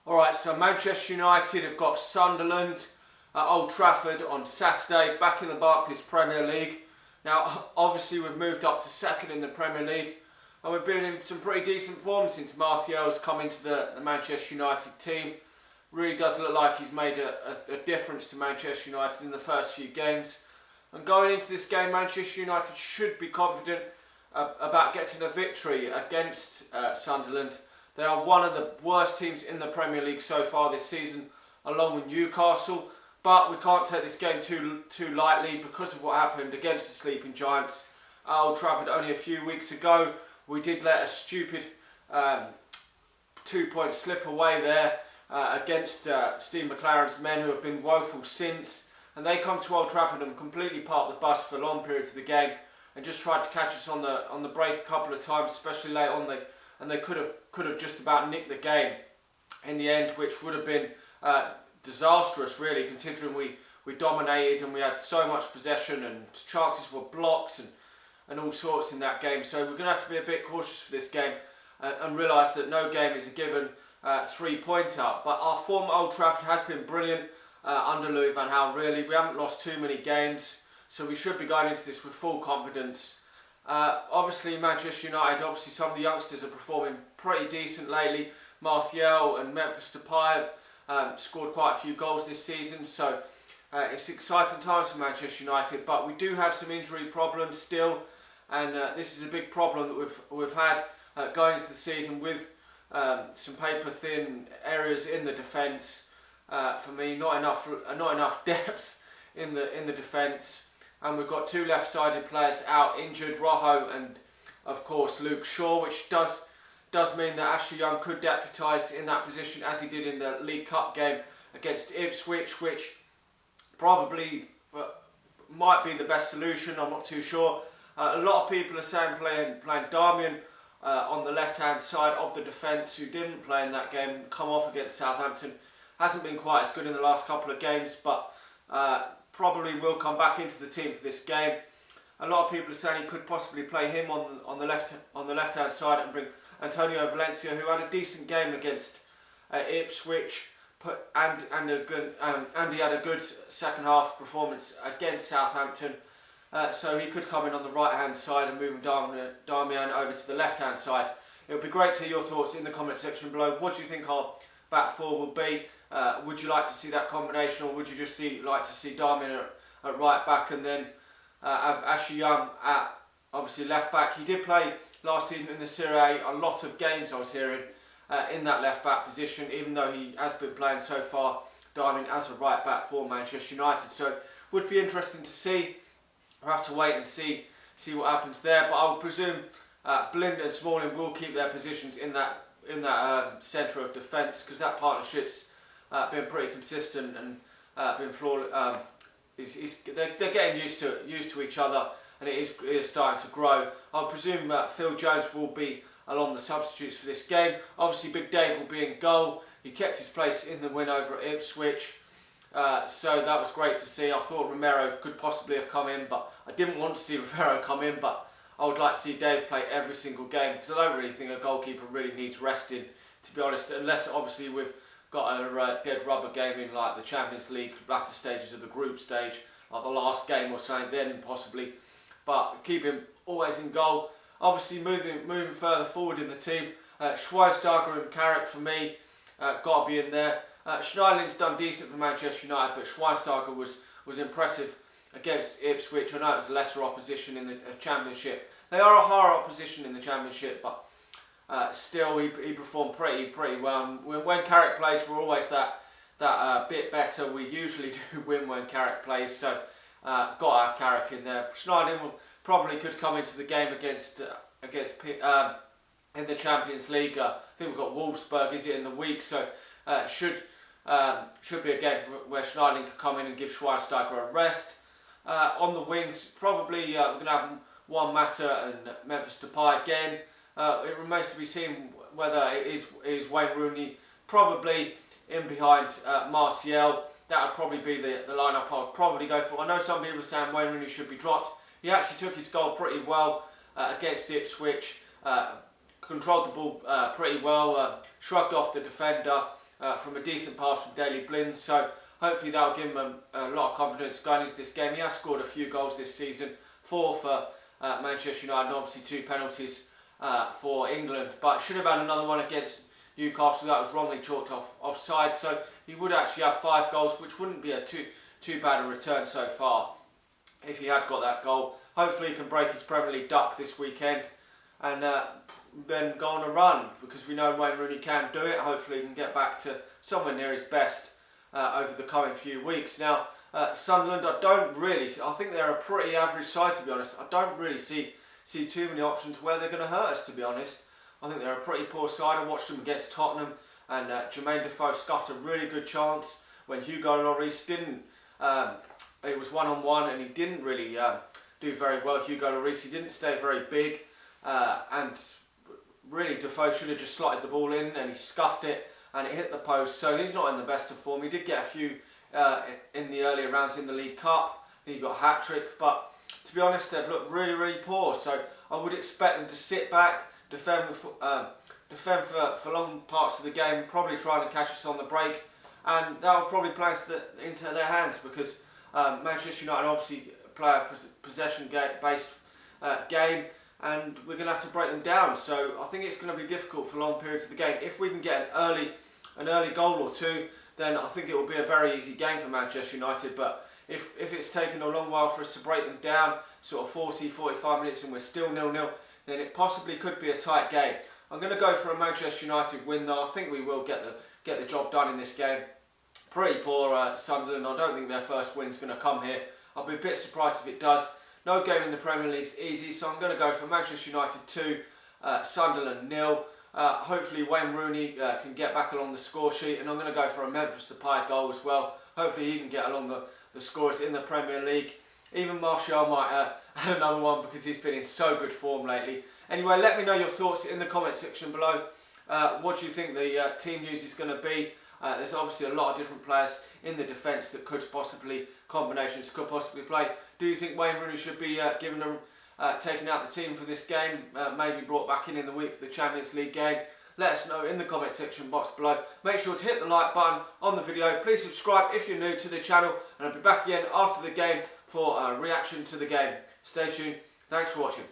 Alright, so Manchester United have got Sunderland at Old Trafford on Saturday, back in the Barclays Premier League. Now, obviously we've moved up to second in the Premier League, and we've been in some pretty decent form since Martial's come into the Manchester United team. Really does look like he's made a difference to Manchester United in the first few games. And going into this game, Manchester United should be confident about getting a victory against Sunderland. They are one of the worst teams in the Premier League so far this season, along with Newcastle. But we can't take this game too lightly because of what happened against the Sleeping Giants at Old Trafford only a few weeks ago. We did let a stupid 2-point slip away there against Steve McLaren's men, who have been woeful since. And they come to Old Trafford and completely park the bus for long periods of the game and just tried to catch us on the break a couple of times, especially late on. They could have just about nicked the game in the end, which would have been disastrous, really, considering we dominated and we had so much possession and chances were blocks and all sorts in that game. So we're going to have to be a bit cautious for this game and realise that no game is a given 3-pointer. But our form at Old Trafford has been brilliant under Louis van Gaal, really. We haven't lost too many games, so we should be going into this with full confidence. Obviously Manchester United, some of the youngsters are performing pretty decent lately. Martial and Memphis Depay have scored quite a few goals this season, so it's exciting times for Manchester United. But we do have some injury problems still, and this is a big problem that we've had going into the season, with some paper thin areas in the defence. For me, not enough depth in the defence. And we've got two left-sided players out injured, Rojo and of course Luke Shaw, which does mean that Ashley Young could deputise in that position, as he did in the League Cup game against Ipswich, which probably might be the best solution. I'm not too sure. A lot of people are saying playing Darmian on the left-hand side of the defence, who didn't play in that game, come off against Southampton. Hasn't been quite as good in the last couple of games, but probably will come back into the team for this game. A lot of people are saying he could possibly play him on the left-hand side and bring Antonio Valencia, who had a decent game against Ipswich, and he had a good second half performance against Southampton. So he could come in on the right-hand side and move Darmian over to the left-hand side. It would be great to hear your thoughts in the comment section below. What do you think our back four will be? Would you like to see that combination, or would you just like to see Darmian at right back and then have Ashley Young at obviously left back? He did play last season in the Serie A a lot of games, I was hearing, in that left back position, even though he has been playing so far, Darmian, as a right back for Manchester United. So would be interesting to see. We'll have to wait and see what happens there. But I would presume Blind and Smalling will keep their positions in that centre of defence, because that partnership's been pretty consistent and been flawless. They're getting used to each other, and it is starting to grow. I'll presume Phil Jones will be along the substitutes for this game. Obviously Big Dave will be in goal. He kept his place in the win over at Ipswich, so that was great to see. I thought Romero could possibly have come in, but I didn't want to see Romero come in. But I would like to see Dave play every single game, because I don't really think a goalkeeper really needs resting, to be honest, unless obviously we've got a dead rubber game in like the Champions League latter stages of the group stage, like the last game or something, then possibly. But keep him always in goal. Obviously moving further forward in the team, Schweinsteiger and Carrick for me got to be in there. Schneiderlin's done decent for Manchester United, but Schweinsteiger was impressive against Ipswich. I know it was a lesser opposition in the Championship. They are a higher opposition in the Championship, but still he performed pretty well. And when Carrick plays, we're always that bit better. We usually do win when Carrick plays, so got to have Carrick in there. Schneiderlin probably could come into the game against in the Champions League. I think we've got Wolfsburg, is it, in the week, so should be a game where Schneiderlin could come in and give Schweinsteiger a rest. On the wings, probably we're going to have Juan Mata and Memphis Depay again. It remains to be seen whether it is Wayne Rooney probably in behind Martial. That would probably be the lineup I would probably go for. I know some people are saying Wayne Rooney should be dropped. He actually took his goal pretty well against Ipswich, controlled the ball pretty well, shrugged off the defender, from a decent pass from Daley Blind. So hopefully that will give him a lot of confidence going into this game. He has scored a few goals this season, 4 for Manchester United, and obviously 2 penalties for England. But should have had another one against Newcastle. That was wrongly chalked offside. So he would actually have 5 goals, which wouldn't be a too bad a return so far if he had got that goal. Hopefully he can break his Premier League duck this weekend and then go on a run, because we know Wayne Rooney can do it. Hopefully he can get back to somewhere near his best over the coming few weeks. Now, Sunderland, I think they're a pretty average side, to be honest. I don't really see too many options where they're going to hurt us, to be honest. I think they're a pretty poor side. I watched them against Tottenham, and Jermaine Defoe scuffed a really good chance when Hugo Lloris didn't. It was one-on-one, and he didn't really do very well. Hugo Lloris, he didn't stay very big, and really Defoe should have just slotted the ball in, and he scuffed it, and it hit the post. So he's not in the best of form. He did get a few in the earlier rounds in the League Cup. He got a hat-trick, but to be honest, they've looked really, really poor. So I would expect them to sit back, defend for long parts of the game, probably trying to catch us on the break, and that will probably play into their hands, because Manchester United obviously play a possession-based game, and we're going to have to break them down. So I think it's going to be difficult for long periods of the game. If we can get an early goal or two, then I think it will be a very easy game for Manchester United. But if it's taken a long while for us to break them down, sort of 40-45 minutes, and we're still 0-0, then it possibly could be a tight game. I'm going to go for a Manchester United win, though. I think we will get the job done in this game. Pretty poor Sunderland. I don't think their first win's going to come here. I'll be a bit surprised if it does. No game in the Premier League's easy, so I'm going to go for Manchester United 2, Sunderland 0. Hopefully Wayne Rooney can get back along the score sheet, and I'm going to go for a Memphis Depay goal as well. Hopefully he can get along the scores in the Premier League. Even Martial might add another one, because he's been in so good form lately. Anyway, let me know your thoughts in the comment section below. What do you think the team use is going to be? There's obviously a lot of different players in the defence that combinations could possibly play. Do you think Wayne Rooney should be taking out the team for this game, maybe brought back in the week for the Champions League game? Let us know in the comment section box below. Make sure to hit the like button on the video. Please subscribe if you're new to the channel, and I'll be back again after the game for a reaction to the game. Stay tuned. Thanks for watching.